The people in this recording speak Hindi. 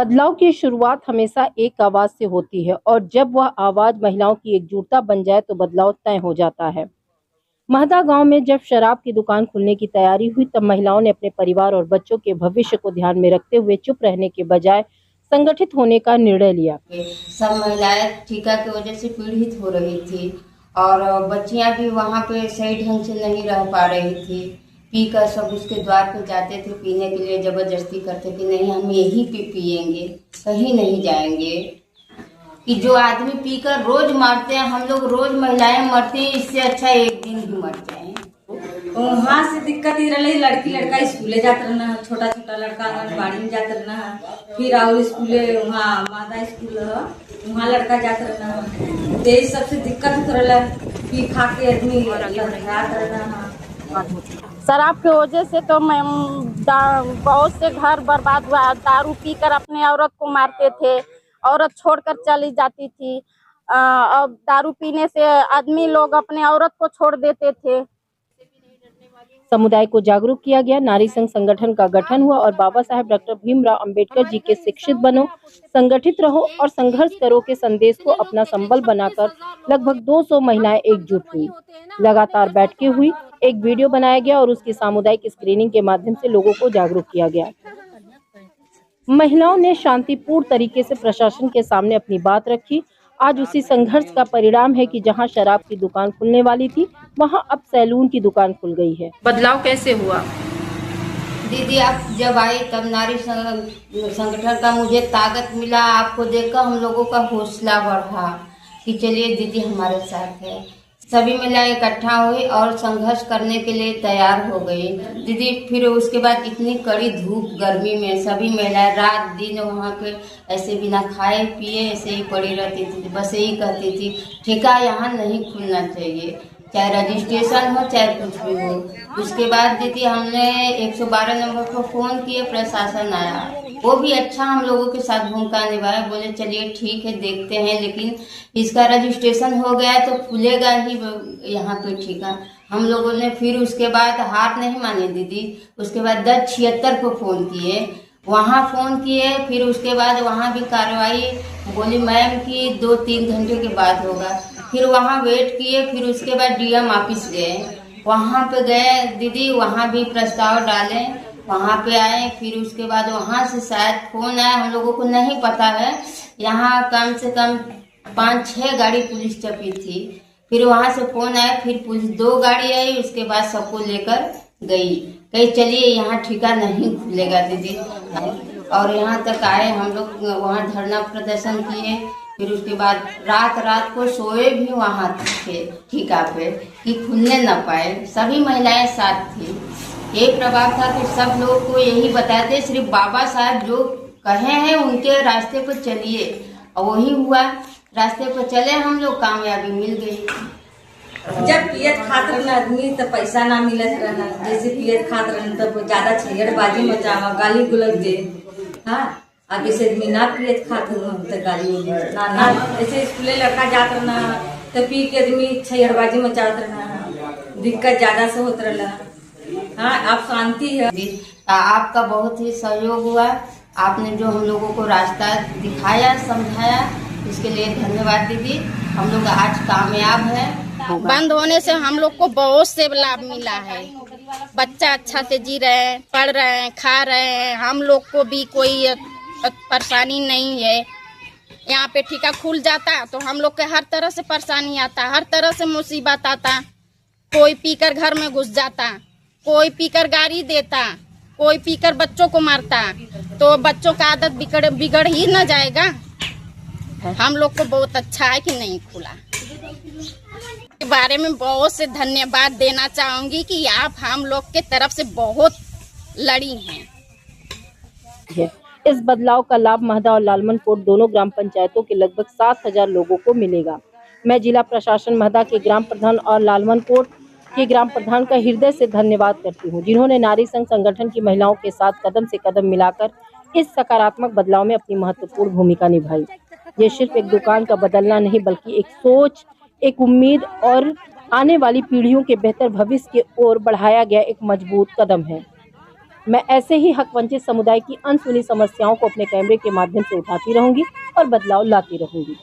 बदलाव की शुरुआत हमेशा एक आवाज से होती है और जब वह आवाज महिलाओं की एकजुटता बन जाए तो बदलाव तय हो जाता है। महदा गांव में जब शराब की दुकान खुलने की तैयारी हुई तब महिलाओं ने अपने परिवार और बच्चों के भविष्य को ध्यान में रखते हुए चुप रहने के बजाय संगठित होने का निर्णय लिया। सब महिलाएं टीका की वजह से पीड़ित हो रही थी और बच्चियां भी वहां पे सही ढंग से नहीं रह पा रही थी। पीकर सब उसके द्वार पे जाते थे पीने के लिए, जबरदस्ती करते कि नहीं हम यही पिएंगे, कहीं नहीं जाएंगे। कि जो आदमी पीकर रोज मरते हैं, हम लोग रोज महिलाएं मरती हैं, इससे अच्छा एक दिन ही मर जाए। वहाँ से दिक्कत ही रही, लड़की लड़का स्कूले जाते रहना, छोटा छोटा लड़का आंगनबाड़ी में जाते रहना, फिर और स्कूले वहाँ माता स्कूल वहाँ लड़का जाते रहना, तो सबसे दिक्कत रहा। पी खा के आदमी रहना। शराब की वजह से तो मैं बहुत से घर बर्बाद हुआ। दारू पीकर अपने औरत को मारते थे, औरत छोड़कर चली जाती थी। अब दारू पीने से आदमी लोग अपने औरत को छोड़ देते थे। समुदाय को जागरूक किया गया, नारी संघ संगठन का गठन हुआ और बाबा साहेब डॉक्टर भीमराव अंबेडकर जी के शिक्षित बनो, संगठित रहो और संघर्ष करो के संदेश को अपना संबल बनाकर लगभग 200 महिलाएं एकजुट हुई। लगातार बैठकें हुई, एक वीडियो बनाया गया और उसकी सामुदायिक स्क्रीनिंग के माध्यम से लोगों को जागरूक किया गया। महिलाओं ने शांतिपूर्ण तरीके से प्रशासन के सामने अपनी बात रखी। आज उसी संघर्ष का परिणाम है कि जहां शराब की दुकान खुलने वाली थी वहां अब सैलून की दुकान खुल गई है। बदलाव कैसे हुआ? दीदी आप जब आई तब नारी संगठन का मुझे ताकत मिला। आपको देखकर हम लोगों का हौसला बढ़ा कि चलिए दीदी हमारे साथ है। सभी महिलाएं इकट्ठा हुई और संघर्ष करने के लिए तैयार हो गई दीदी। फिर उसके बाद इतनी कड़ी धूप गर्मी में सभी महिलाएं रात दिन वहाँ पे ऐसे बिना खाए पिए ऐसे ही पड़ी रहती थी। बस यही कहती थी ठेका यहाँ नहीं खुलना चाहिए, चाहे रजिस्ट्रेशन हो चाहे कुछ भी हो। उसके बाद दीदी हमने 112 नंबर पर फोन किए, प्रशासन आया, वो भी अच्छा हम लोगों के साथ भूमिका निभाया। बोले चलिए ठीक है देखते हैं, लेकिन इसका रजिस्ट्रेशन हो गया तो खुलेगा ही यहाँ पे ठेका। हम लोगों ने फिर उसके बाद हाथ नहीं माने दीदी। उसके बाद 1076 को फोन किए, वहाँ फोन किए, फिर उसके बाद वहाँ भी कार्रवाई बोली मैम की 2-3 घंटे के बाद होगा। फिर वहाँ वेट किए, फिर उसके बाद डीएम ऑफिस गए, वहाँ पे गए दीदी, वहाँ भी प्रस्ताव डाले, वहाँ पे आए। फिर उसके बाद वहाँ से शायद फोन आया, हम लोगों को नहीं पता है। यहाँ कम से कम 5-6 गाड़ी पुलिस चपी थी। फिर वहाँ से फोन आया, फिर पुलिस 2 गाड़ी आई, उसके बाद सबको लेकर गई, कही चलिए यहाँ ठेका नहीं खुलेगा दीदी। और यहाँ तक आए हम लोग, वहाँ धरना प्रदर्शन किए। फिर उसके बाद रात को सोए भी वहाँ थे ठेका पे कि खुलने न पाए। सभी महिलाएं साथ थी। ये प्रभाव था कि सब लोग को यही बताते सिर्फ बाबा साहब जो कहे हैं उनके रास्ते पर चलिए, और वही हुआ। रास्ते पर चले हम लोग, कामयाबी मिल गई। जब पियत खात रहना आदमी तो पैसा ना मिलत रहना, जैसे पियत खात रहना तो ज्यादा छेड़बाजी मचावा, गाली गुलत दे। हाँ आगे से आदमी ना पियत खात तो गाली ना ऐसे स्कूले लड़का जात रहना तो पी के आदमी छेड़बाजी मचावत रहना, दिक्कत ज्यादा से होत रहना। हाँ आप शांति है। आपका बहुत ही सहयोग हुआ, आपने जो हम लोगों को रास्ता दिखाया समझाया, इसके लिए धन्यवाद दीदी। हम लोग आज कामयाब है। बंद होने से हम लोग को बहुत से लाभ मिला है। बच्चा अच्छा से जी रहे हैं, पढ़ रहे हैं, खा रहे हैं, हम लोग को भी कोई परेशानी नहीं है। यहाँ पे ठेका खुल जाता तो हम लोग के हर तरह से परेशानी आता, हर तरह से मुसीबत आता। कोई पीकर घर में घुस जाता, कोई पीकर गाड़ी देता, कोई पीकर बच्चों को मारता, तो बच्चों का आदत बिगड़ ही न जाएगा। हम लोग को बहुत अच्छा है कि नहीं खुला। के बारे में बहुत से धन्यवाद देना चाहूंगी कि आप हम लोग के तरफ से बहुत लड़ी हैं। इस बदलाव का लाभ महदा और लालमनकोट दोनों ग्राम पंचायतों के लगभग 7,000 लोगों को मिलेगा। मैं जिला प्रशासन महदा के ग्राम प्रधान और लालमनकोट के ग्राम प्रधान का हृदय से धन्यवाद करती हूँ, जिन्होंने नारी संघ संगठन की महिलाओं के साथ कदम से कदम मिलाकर इस सकारात्मक बदलाव में अपनी महत्वपूर्ण भूमिका निभाई। ये सिर्फ एक दुकान का बदलना नहीं, बल्कि एक सोच, एक उम्मीद और आने वाली पीढ़ियों के बेहतर भविष्य की ओर बढ़ाया गया एक मजबूत कदम है। मैं ऐसे ही हक वंचित समुदाय की अनसुनी समस्याओं को अपने कैमरे के माध्यम से उठाती रहूंगी और बदलाव लाती रहूंगी।